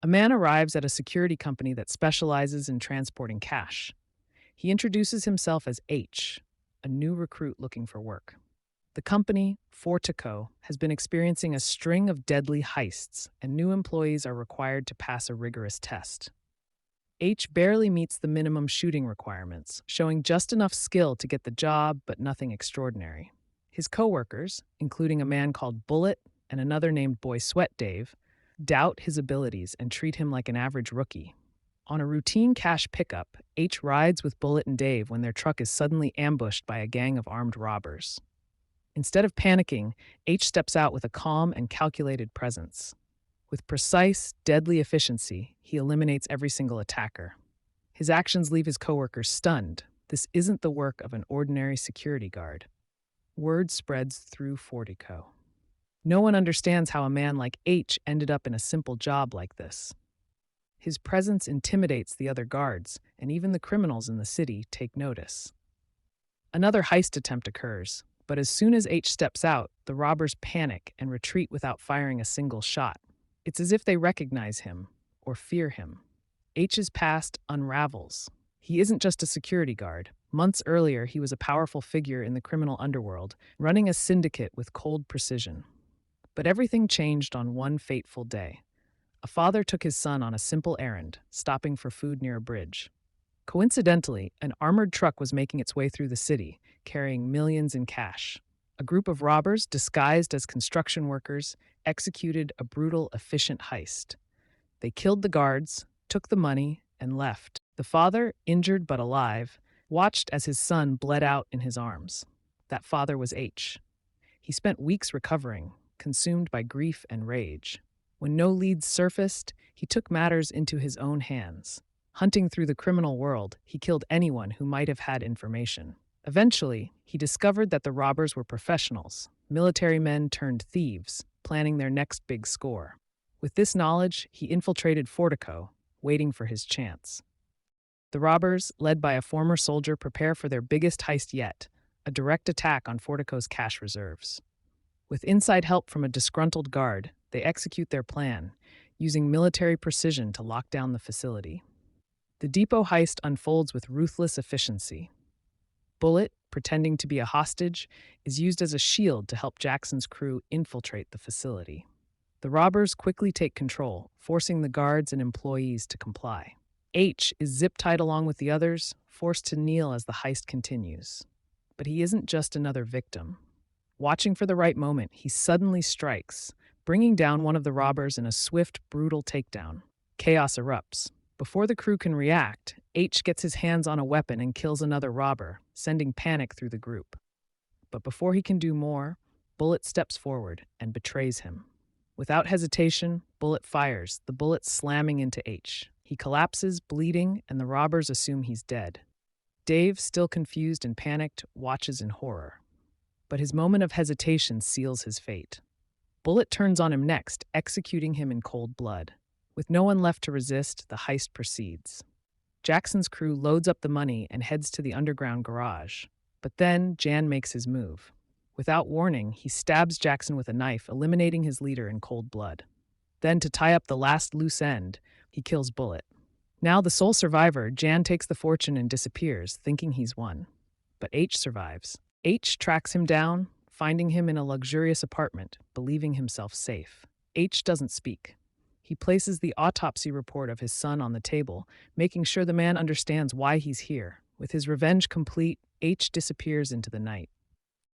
A man arrives at a security company that specializes in transporting cash. He introduces himself as H, a new recruit looking for work. The company, Fortico, has been experiencing a string of deadly heists, and new employees are required to pass a rigorous test. H barely meets the minimum shooting requirements, showing just enough skill to get the job, but nothing extraordinary. His coworkers, including a man called Bullet and another named Boy Sweat Dave, doubt his abilities and treat him like an average rookie. On a routine cash pickup, H rides with Bullet and Dave when their truck is suddenly ambushed by a gang of armed robbers. Instead of panicking, H steps out with a calm and calculated presence. With precise, deadly efficiency, he eliminates every single attacker. His actions leave his coworkers stunned. This isn't the work of an ordinary security guard. Word spreads through Fortico. No one understands how a man like H ended up in a simple job like this. His presence intimidates the other guards, and even the criminals in the city take notice. Another heist attempt occurs, but as soon as H steps out, the robbers panic and retreat without firing a single shot. It's as if they recognize him or fear him. H's past unravels. He isn't just a security guard. Months earlier, he was a powerful figure in the criminal underworld, running a syndicate with cold precision. But everything changed on one fateful day. A father took his son on a simple errand, stopping for food near a bridge. Coincidentally, an armored truck was making its way through the city, carrying millions in cash. A group of robbers, disguised as construction workers, executed a brutal, efficient heist. They killed the guards, took the money, and left. The father, injured but alive, watched as his son bled out in his arms. That father was H. He spent weeks recovering, consumed by grief and rage. When no leads surfaced, he took matters into his own hands. Hunting through the criminal world, he killed anyone who might have had information. Eventually, he discovered that the robbers were professionals, military men turned thieves, planning their next big score. With this knowledge, he infiltrated Fortico, waiting for his chance. The robbers, led by a former soldier, prepare for their biggest heist yet, a direct attack on Fortico's cash reserves. With inside help from a disgruntled guard, they execute their plan, using military precision to lock down the facility. The depot heist unfolds with ruthless efficiency. Bullet, pretending to be a hostage, is used as a shield to help Jackson's crew infiltrate the facility. The robbers quickly take control, forcing the guards and employees to comply. H is zip-tied along with the others, forced to kneel as the heist continues. But he isn't just another victim. Watching for the right moment, he suddenly strikes, bringing down one of the robbers in a swift, brutal takedown. Chaos erupts. Before the crew can react, H gets his hands on a weapon and kills another robber, sending panic through the group. But before he can do more, Bullet steps forward and betrays him. Without hesitation, Bullet fires, the bullet slamming into H. He collapses, bleeding, and the robbers assume he's dead. Dave, still confused and panicked, watches in horror. But his moment of hesitation seals his fate. Bullet turns on him next, executing him in cold blood. With no one left to resist, the heist proceeds. Jackson's crew loads up the money and heads to the underground garage. But then, Jan makes his move. Without warning, he stabs Jackson with a knife, eliminating his leader in cold blood. Then, to tie up the last loose end, he kills Bullet. Now the sole survivor, Jan takes the fortune and disappears, thinking he's won. But H survives. H tracks him down, finding him in a luxurious apartment, believing himself safe. H doesn't speak. He places the autopsy report of his son on the table, making sure the man understands why he's here. With his revenge complete, H disappears into the night.